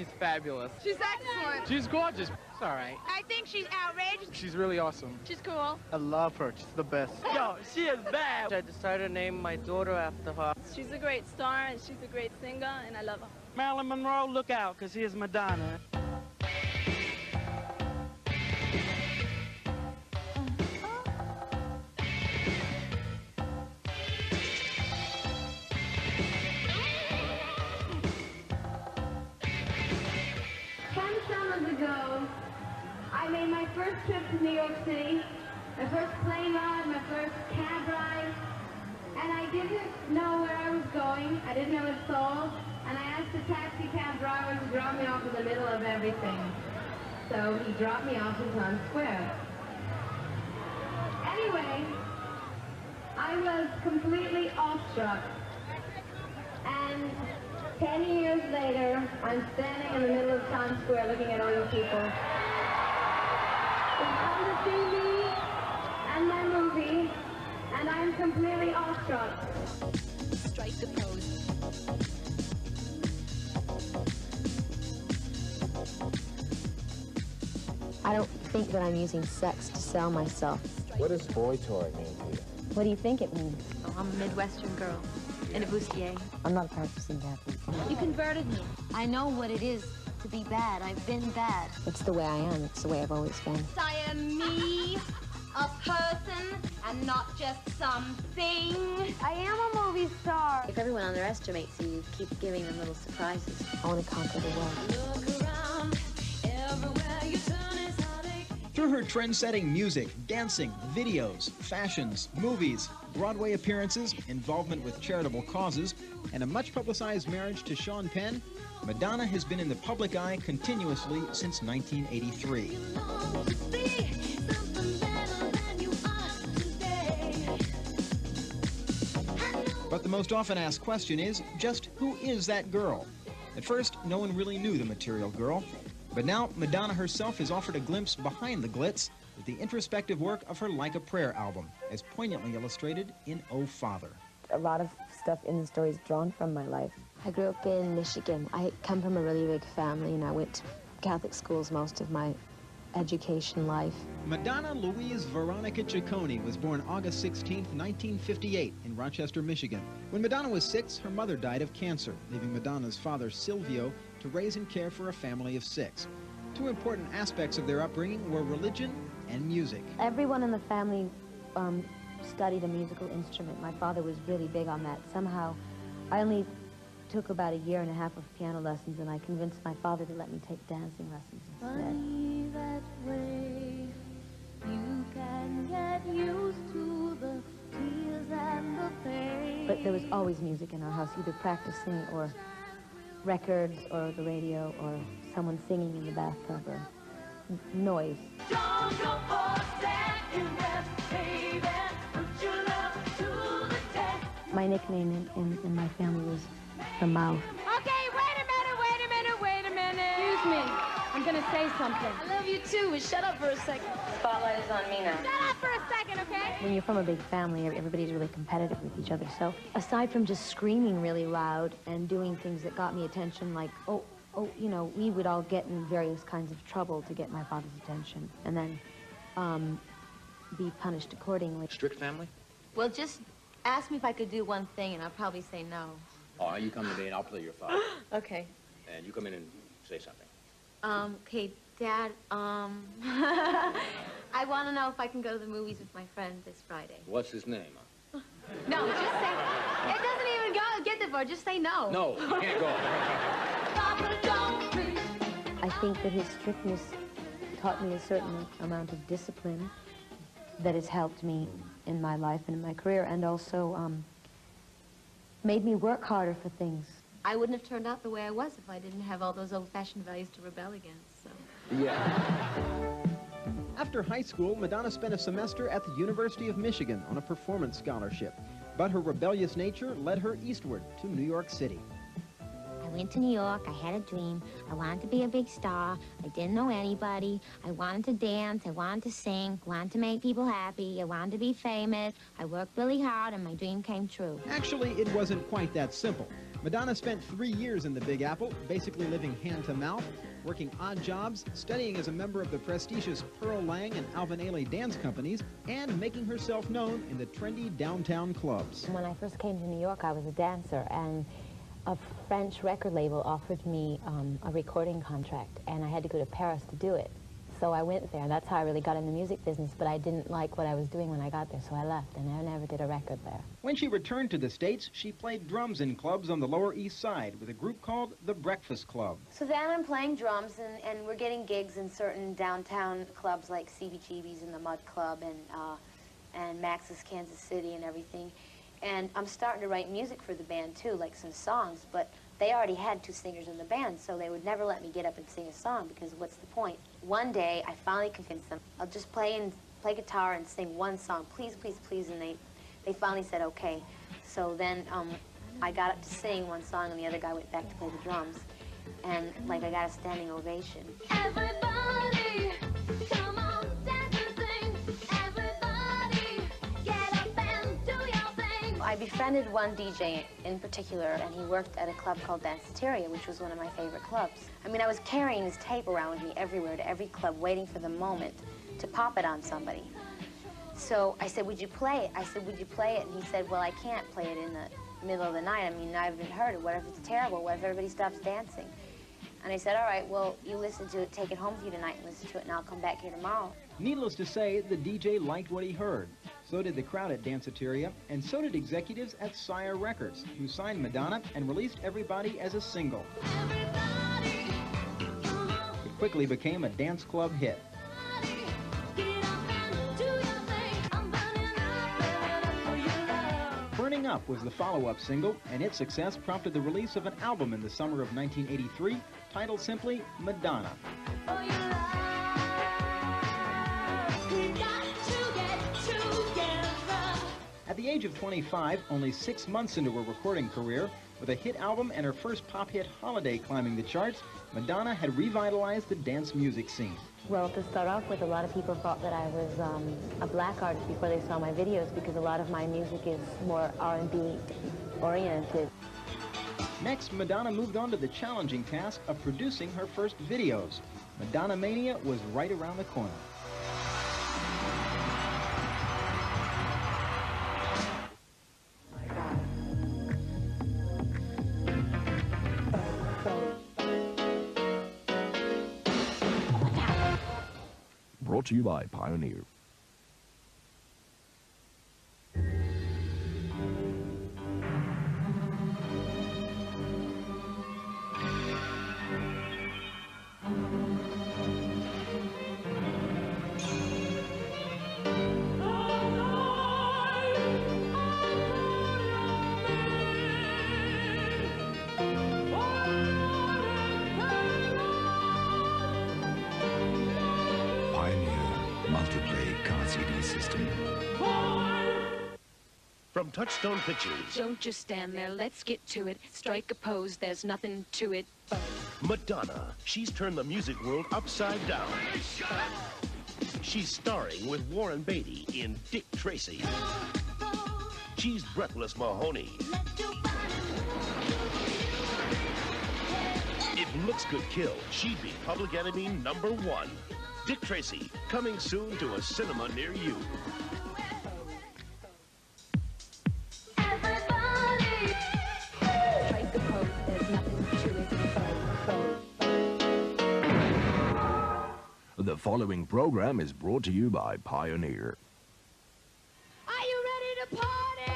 she's fabulous. She's excellent. She's gorgeous. It's all right. I think she's outrageous. She's really awesome. She's cool. I love her. She's the best. Yo, she is bad. I decided to name my daughter after her. She's a great star, and she's a great singer, and I love her. Marilyn Monroe, look out, because here's Madonna. Ago, I made my first trip to New York City, my first plane ride, my first cab ride, and I didn't know where I was going. I didn't know it sold, and I asked the taxi cab driver to drop me off in the middle of everything. So he dropped me off in Times Square. Anyway, I was completely awestruck, and 10 years later, I'm standing in the middle of Times Square looking at all you people. You've come to see me and my movie, and I'm completely awestruck. Strike the pose. I don't think that I'm using sex to sell myself. What does boy toy mean to you? What do you think it means? Oh, I'm a Midwestern girl. In a bustier. I'm not a practicing Catholic. You converted me. I know what it is to be bad. I've been bad. It's the way I am. It's the way I've always been. I am me, a person, and not just something. I am a movie star. If everyone underestimates you, you keep giving them little surprises. I want to conquer the world. Look around, everywhere you turn is heartache. Through her trend-setting music, dancing, videos, fashions, movies, Broadway appearances, involvement with charitable causes, and a much-publicized marriage to Sean Penn, Madonna has been in the public eye continuously since 1983. But the most often asked question is, just who is that girl? At first, no one really knew the material girl, but now Madonna herself has offered a glimpse behind the glitz with the introspective work of her Like a Prayer album, as poignantly illustrated in Oh Father. A lot of stuff in the story is drawn from my life. I grew up in Michigan. I come from a really big family, and I went to Catholic schools most of my education life. Madonna Louise Veronica Ciccone was born August 16, 1958, in Rochester, Michigan. When Madonna was 6, her mother died of cancer, leaving Madonna's father, Silvio, to raise and care for a family of 6. Two important aspects of their upbringing were religion and music. Everyone in the family studied a musical instrument. My father was really big on that. Somehow, I only took about 1.5 years of piano lessons, and I convinced my father to let me take dancing lessons instead. Funny that way, you can get used to the tears and the pain. But there was always music in our house, either practicing or records or the radio or someone singing in the bathtub or noise. Don't go for second best, baby. Put your love to the test. My nickname in my family was the Mouth. Okay, wait a minute. Excuse me. I'm gonna say something. I love you too. Shut up for a second. Spotlight is on me now. Shut up for a second, okay? When you're from a big family, everybody's really competitive with each other. So aside from just screaming really loud and doing things that got me attention, like, oh, you know, we would all get in various kinds of trouble to get my father's attention, and then be punished accordingly. Strict family? Well, just ask me if I could do one thing, and I'll probably say no. Oh, you come to me and I'll play your father. Okay. And you come in and say something. Okay, Dad, I want to know if I can go to the movies with my friend this Friday. What's his name? No, just say, it doesn't even get there far, just say no. No, you can't go. I think that his strictness taught me a certain amount of discipline that has helped me in my life and in my career, and also made me work harder for things. I wouldn't have turned out the way I was if I didn't have all those old-fashioned values to rebel against, so. Yeah. After high school, Madonna spent a semester at the University of Michigan on a performance scholarship. But her rebellious nature led her eastward to New York City. I went to New York. I had a dream. I wanted to be a big star. I didn't know anybody. I wanted to dance. I wanted to sing. I wanted to make people happy. I wanted to be famous. I worked really hard, and my dream came true. Actually, it wasn't quite that simple. Madonna spent 3 years in the Big Apple, basically living hand to mouth, working odd jobs, studying as a member of the prestigious Pearl Lang and Alvin Ailey dance companies, and making herself known in the trendy downtown clubs. When I first came to New York, I was a dancer, and a French record label offered me a recording contract, and I had to go to Paris to do it. So I went there, and that's how I really got in the music business, but I didn't like what I was doing when I got there, so I left, and I never did a record there. When she returned to the States, she played drums in clubs on the Lower East Side with a group called the Breakfast Club. So then I'm playing drums, and we're getting gigs in certain downtown clubs like CBGB's and the Mud Club and Max's Kansas City and everything. And I'm starting to write music for the band, too, like some songs, but they already had 2 singers in the band, so they would never let me get up and sing a song, because what's the point? One day, I finally convinced them, I'll just play guitar and sing one song, please, please, please, and they finally said okay. So then I got up to sing one song, and the other guy went back to play the drums, and like I got a standing ovation. Everybody, come on, dance and sing. Everybody, get up and do your thing. I befriended one DJ in particular, and he worked at a club called Danceteria, which was one of my favorite clubs. I mean, I was carrying his tape around with me everywhere, to every club, waiting for the moment to pop it on somebody. So I said, would you play it? I said, would you play it? And he said, well, I can't play it in the middle of the night. I mean, I haven't heard it. What if it's terrible? What if everybody stops dancing? And I said, all right, well, you listen to it, take it home with you tonight and listen to it, and I'll come back here tomorrow. Needless to say, the DJ liked what he heard. So did the crowd at Danceteria, and so did executives at Sire Records, who signed Madonna and released Everybody as a single. It quickly became a dance club hit. Burning Up was the follow-up single, and its success prompted the release of an album in the summer of 1983, titled simply Madonna. At the age of 25, only 6 months into her recording career, with a hit album and her first pop hit Holiday climbing the charts, Madonna had revitalized the dance music scene. Well, to start off with, a lot of people thought that I was a black artist before they saw my videos, because a lot of my music is more R&B oriented. Next, Madonna moved on to the challenging task of producing her first videos. Madonna Mania was right around the corner. Brought to you by Pioneer. From Touchstone Pictures. Don't just stand there, let's get to it. Strike a pose, there's nothing to it but Madonna. She's turned the music world upside down. She's starring with Warren Beatty in Dick Tracy. She's Breathless Mahoney. If looks could kill, she'd be public enemy #1. Dick Tracy, coming soon to a cinema near you. The following program is brought to you by Pioneer. Are you ready to party?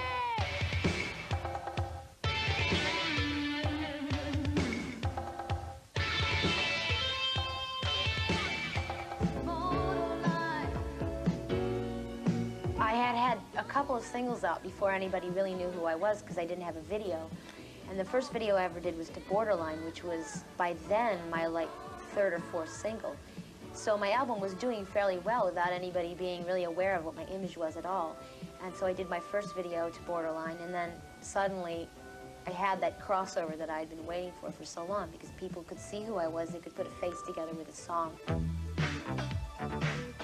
I had a couple of singles out before anybody really knew who I was, because I didn't have a video. And the first video I ever did was to Borderline, which was, by then, my, like, 3rd or 4th single. So my album was doing fairly well without anybody being really aware of what my image was at all. And so I did my first video to Borderline, and then suddenly I had that crossover that I'd been waiting for so long, because people could see who I was, they could put a face together with a song.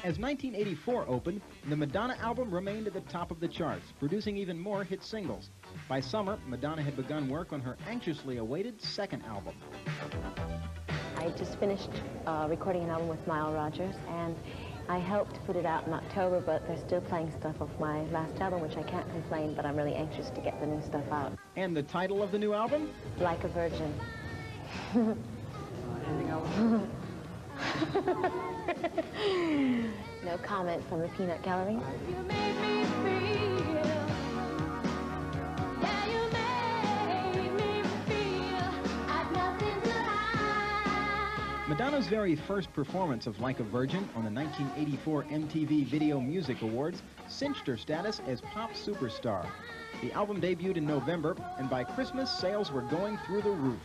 As 1984 opened, the Madonna album remained at the top of the charts, producing even more hit singles. By summer, Madonna had begun work on her anxiously awaited second album. I just finished recording an album with Nile Rodgers, and I helped put it out in October, but they're still playing stuff off my last album, which I can't complain, but I'm really anxious to get the new stuff out. And the title of the new album? Like a Virgin. Anything else? No comment from the Peanut Gallery. You made me feel. Yeah, you made me feel. I've nothing to hide. Madonna's very first performance of Like a Virgin on the 1984 MTV Video Music Awards cinched her status as pop superstar. The album debuted in November, and by Christmas, sales were going through the roof.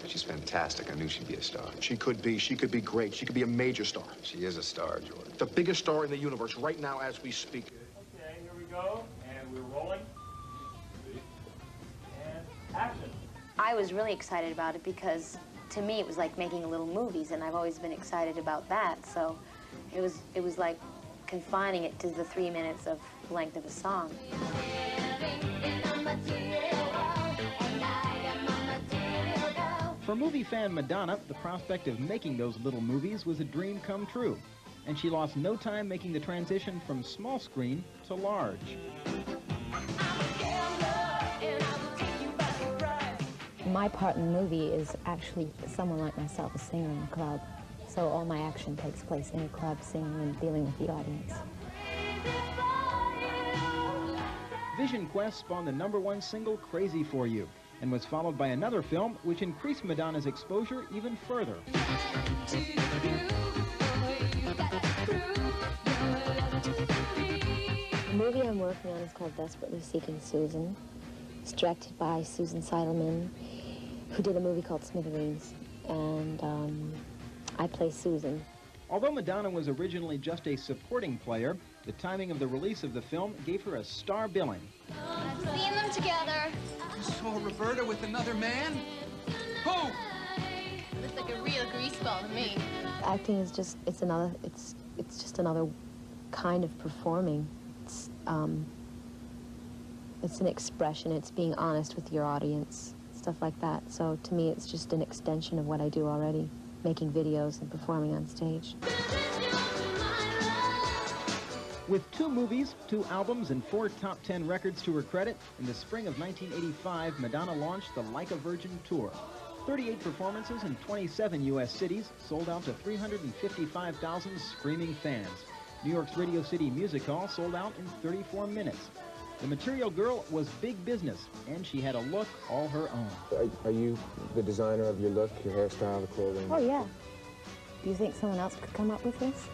She's fantastic. I knew she'd be a star. She could be great. She could be a major star. She is a star, George. The biggest star in the universe right now as we speak. Okay, here we go, and we're rolling. And action. I was really excited about it because, to me, it was like making little movies, and I've always been excited about that. So it was like confining it to the 3 minutes of length of a song. For movie fan Madonna, the prospect of making those little movies was a dream come true, and she lost no time making the transition from small screen to large. My part in the movie is actually someone like myself, a singer in a club. So all my action takes place in a club, singing and dealing with the audience. Vision Quest spawned the #1 single, Crazy For You, and was followed by another film which increased Madonna's exposure even further. The movie I'm working on is called Desperately Seeking Susan. It's directed by Susan Seidelman, who did a movie called Smithereens, and I play Susan. Although Madonna was originally just a supporting player, the timing of the release of the film gave her a star billing. I've seen them together. You saw Roberta with another man? Who? Looks like a real greaseball to me. Acting is just, it's just another kind of performing. It's an expression, it's being honest with your audience, stuff like that. So to me, it's just an extension of what I do already, making videos and performing on stage. With 2 movies, 2 albums, and 4 top 10 records to her credit, in the spring of 1985, Madonna launched the Like a Virgin tour. 38 performances in 27 U.S. cities, sold out to 355,000 screaming fans. New York's Radio City Music Hall sold out in 34 minutes. The Material Girl was big business, and she had a look all her own. Are you the designer of your look, your hairstyle, the clothing? Oh, yeah. Do you think someone else could come up with this?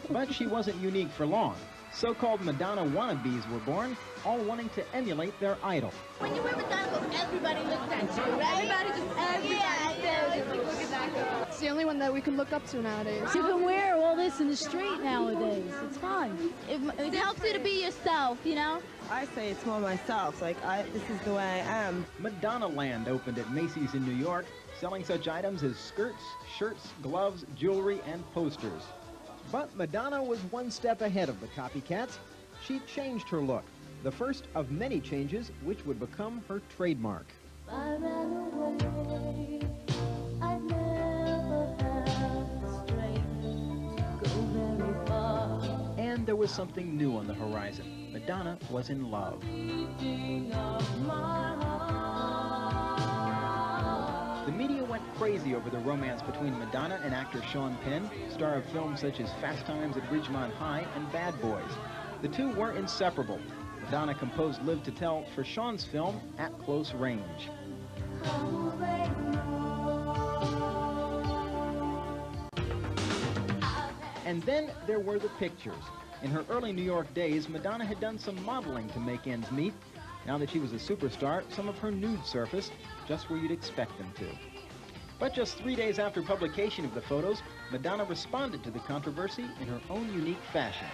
But she wasn't unique for long. So-called Madonna wannabes were born, all wanting to emulate their idol. When you wear Madonna clothes, everybody looks at you, right? Everybody stares. Like, look at that girl. It's the only one that we can look up to nowadays. You can wear all this in the street nowadays. It's fun. It helps you to be yourself, you know? I say it's more myself. Like, this is the way I am. Madonna Land opened at Macy's in New York, selling such items as skirts, shirts, gloves, jewelry, and posters. But Madonna was one step ahead of the copycats. She changed her look, the first of many changes which would become her trademark. I ran away. I never had the strength to go very far. And there was something new on the horizon. Madonna was in love. The media went crazy over the romance between Madonna and actor Sean Penn, star of films such as Fast Times at Ridgemont High and Bad Boys. The two were inseparable. Madonna composed Live to Tell for Sean's film At Close Range. And then there were the pictures. In her early New York days, Madonna had done some modeling to make ends meet. Now that she was a superstar, some of her nudes surfaced, just where you'd expect them to. But just 3 days after publication of the photos, Madonna responded to the controversy in her own unique fashion.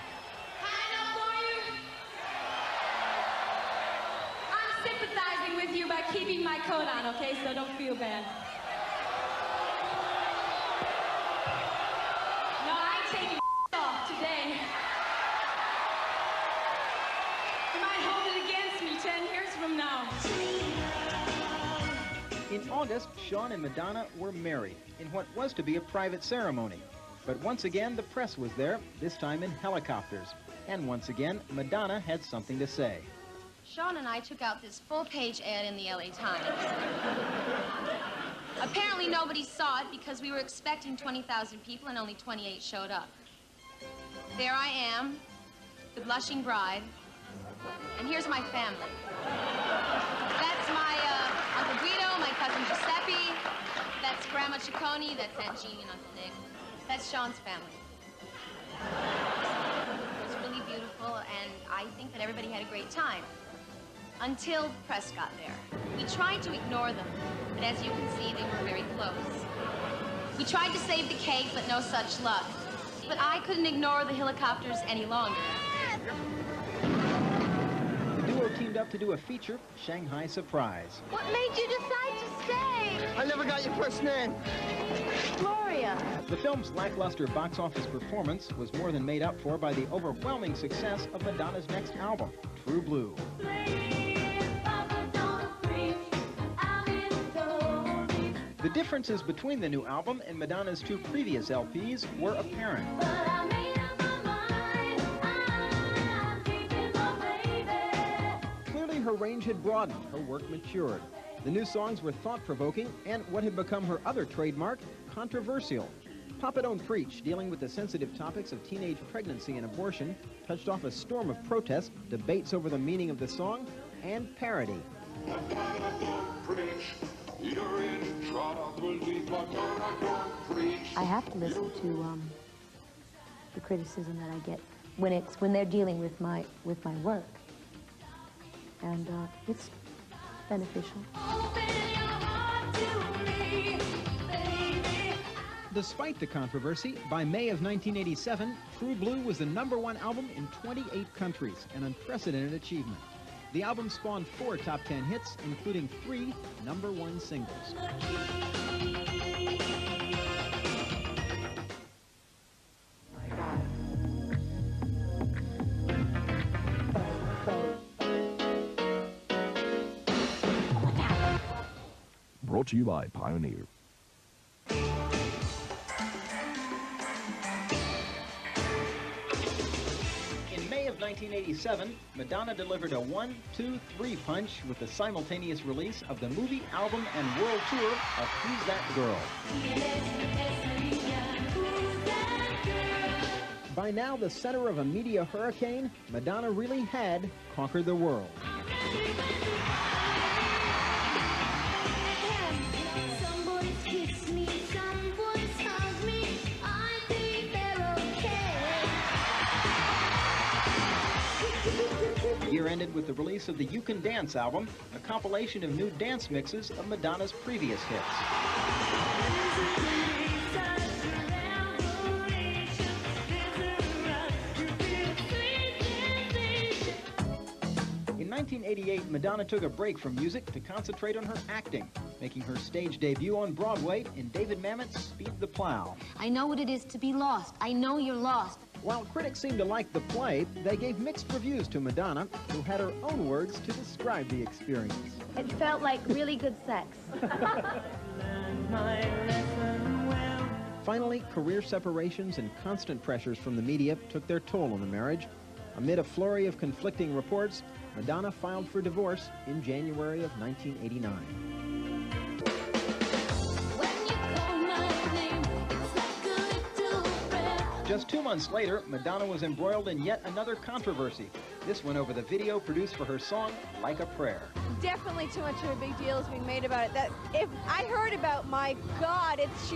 keeping my coat on, okay? So don't feel bad. No, I ain't taking off today. You might hold it against me 10 years from now. In August, Sean and Madonna were married in what was to be a private ceremony. But once again, the press was there, this time in helicopters. And once again, Madonna had something to say. Sean and I took out this full-page ad in the LA Times. Apparently nobody saw it because we were expecting 20,000 people and only 28 showed up. There I am, the blushing bride, and here's my family. That's my Uncle Guido, my cousin Giuseppe, that's Grandma Ciccone, that's Aunt Jean and Uncle Nick. That's Sean's family. It's really beautiful, and I think that everybody had a great time. Until the press got there. We tried to ignore them, but as you can see, they were very close. We tried to save the cake, but no such luck. But I couldn't ignore the helicopters any longer. The duo teamed up to do a feature, Shanghai Surprise. What made you decide to stay? I never got your first name. Gloria. The film's lackluster box office performance was more than made up for by the overwhelming success of Madonna's next album, True Blue. The differences between the new album and Madonna's two previous LPs were apparent. Clearly her range had broadened, her work matured. The new songs were thought-provoking and what had become her other trademark, controversial. Papa Don't Preach, dealing with the sensitive topics of teenage pregnancy and abortion, touched off a storm of protest, debates over the meaning of the song, and parody. I have to listen to the criticism that I get when they're dealing with my work, and it's beneficial. Despite the controversy, by May of 1987, True Blue was the #1 album in 28 countries, an unprecedented achievement. The album spawned 4 top 10 hits, including 3 #1 singles. Brought to you by Pioneer. In May of 1987, Madonna delivered a 1-2-3 punch with the simultaneous release of the movie, album, and world tour of Who's That Girl? By now, the center of a media hurricane, Madonna really had conquered the world. The year ended with the release of the You Can Dance album, a compilation of new dance mixes of Madonna's previous hits. In 1988, Madonna took a break from music to concentrate on her acting, making her stage debut on Broadway in David Mamet's Speed the Plow. I know what it is to be lost. I know you're lost. While critics seemed to like the play, they gave mixed reviews to Madonna, who had her own words to describe the experience. It felt like really good sex. Finally, career separations and constant pressures from the media took their toll on the marriage. Amid a flurry of conflicting reports, Madonna filed for divorce in January of 1989. Just 2 months later, Madonna was embroiled in yet another controversy. This one over the video produced for her song, Like a Prayer. Definitely too much of a big deal is being made about it. That if I heard about, my God, it's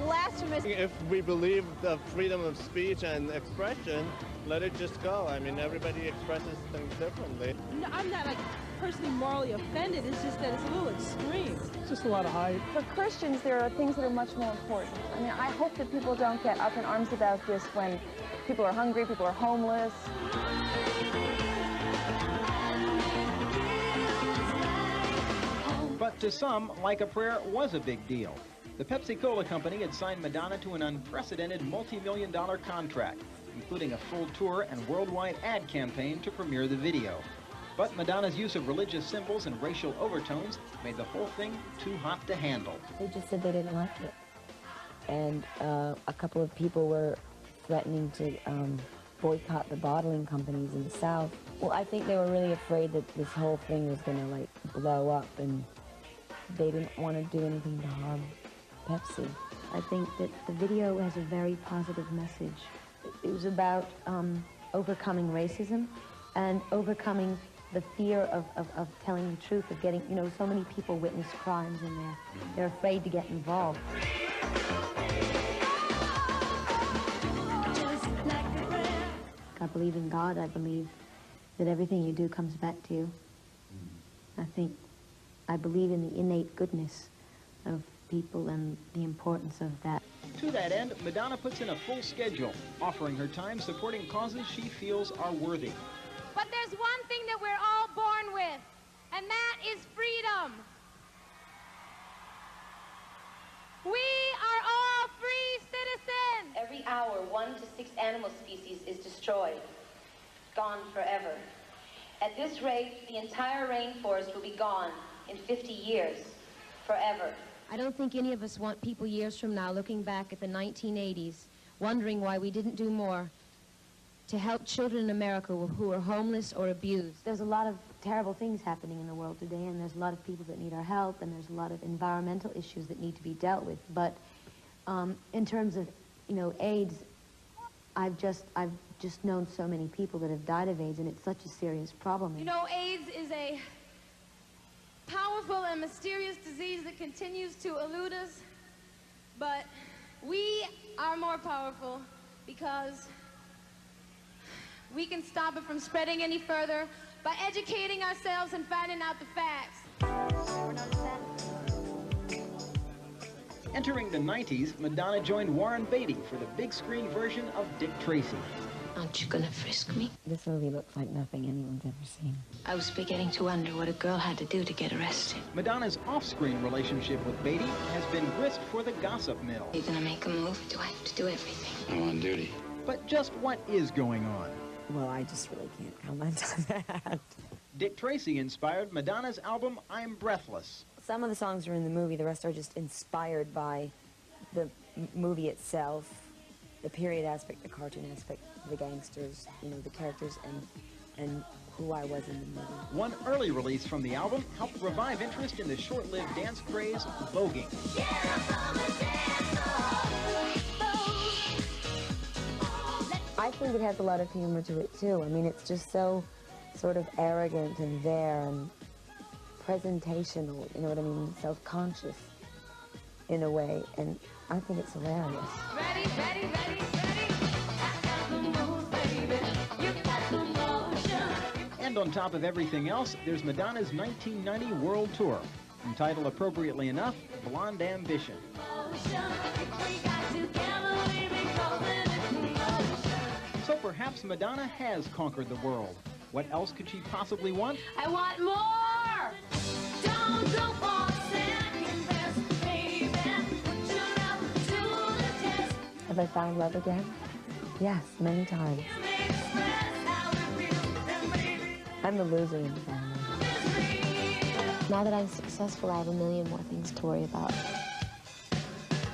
blasphemous. If we believe the freedom of speech and expression, let it just go. I mean, everybody expresses things differently. No, I'm not like personally morally offended. It's just that it's a little extreme. It's just a lot of hype. For Christians, there are things that are much more important. I mean, I hope that people don't get up in arms about this when people are hungry, people are homeless. But to some, Like a Prayer was a big deal. The Pepsi-Cola company had signed Madonna to an unprecedented multi-million-dollar contract, including a full tour and worldwide ad campaign to premiere the video. But Madonna's use of religious symbols and racial overtones made the whole thing too hot to handle. They just said they didn't like it. And a couple of people were threatening to boycott the bottling companies in the South. Well, I think they were really afraid that this whole thing was going to, like, blow up, and they didn't want to do anything to harm Pepsi. I think that the video has a very positive message. It was about overcoming racism and overcoming the fear of telling the truth, of getting, you know, so many people witness crimes and they're afraid to get involved. I believe in God. I believe that everything you do comes back to you. I believe in the innate goodness of people and the importance of that. To that end, Madonna puts in a full schedule, offering her time supporting causes she feels are worthy. But there's one thing that we're all born with, and that is freedom. We are all free citizens. Every hour, 1 to 6 animal species is destroyed, gone forever. At this rate, the entire rainforest will be gone in 50 years, forever. I don't think any of us want people years from now looking back at the 1980s, wondering why we didn't do more to help children in America who are homeless or abused. There's a lot of terrible things happening in the world today, and there's a lot of people that need our help, and there's a lot of environmental issues that need to be dealt with. But in terms of, you know, AIDS, I've just known so many people that have died of AIDS, and it's such a serious problem. You know, AIDS is a powerful and mysterious disease that continues to elude us, but we are more powerful because we can stop it from spreading any further by educating ourselves and finding out the facts. Entering the 90s, Madonna joined Warren Beatty for the big screen version of Dick Tracy. Aren't you gonna frisk me? This movie looks like nothing anyone's ever seen. I was beginning to wonder what a girl had to do to get arrested. Madonna's off-screen relationship with Beatty has been grist for the gossip mill. Are you gonna make a move? Do I have to do everything? I'm on duty. But just what is going on? Well, I just really can't comment on that. Dick Tracy inspired Madonna's album, I'm Breathless. Some of the songs are in the movie, the rest are just inspired by the movie itself, the period aspect, the cartoon aspect, the gangsters, you know, the characters, and who I was in the movie. One early release from the album helped revive interest in the short-lived dance craze, voguing. I think it has a lot of humor to it, too. I mean, it's just so sort of arrogant and there and presentational, you know what I mean, self-conscious in a way, and I think it's hilarious. Ready, ready, ready, ready. Baby. You got the motion. And on top of everything else, there's Madonna's 1990 World Tour, entitled appropriately enough, Blonde Ambition. So perhaps Madonna has conquered the world. What else could she possibly want? I want more! Don't go for second best, baby. Put your love to the test. Have I found love again? Yes, many times. I'm the loser in the family. Now that I'm successful, I have a million more things to worry about.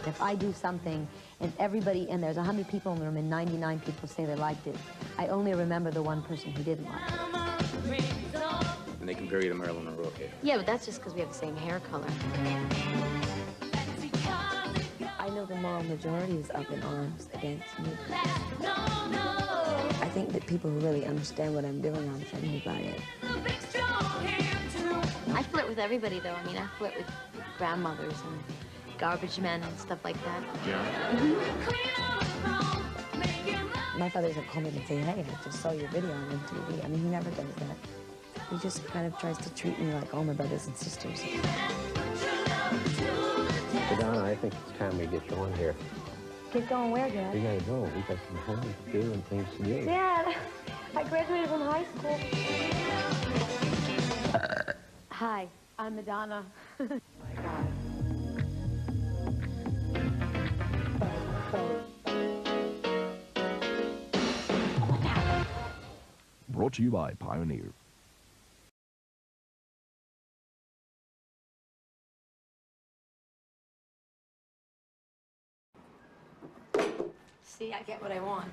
If I do something and everybody, and there's 100 people in the room and 99 people say they liked it, I only remember the one person who didn't like it. And they compare you to Marilyn Monroe here. Yeah, but that's just because we have the same hair color. I know the moral majority is up in arms against me. I think that people who really understand what I'm doing are offended by it. I flirt with everybody, though. I mean, I flirt with grandmothers and garbage men and stuff like that. Yeah. My father doesn't call me and say, hey, I just saw your video on MTV. I mean, he never does that. He just kind of tries to treat me like all my brothers and sisters. Madonna, I think it's time we get going here. Get going where, Dad? We gotta go. We got some homework to do and things to do. Dad, I graduated from high school. Hi, I'm Madonna. Brought to you by Pioneer. See, I get what I want.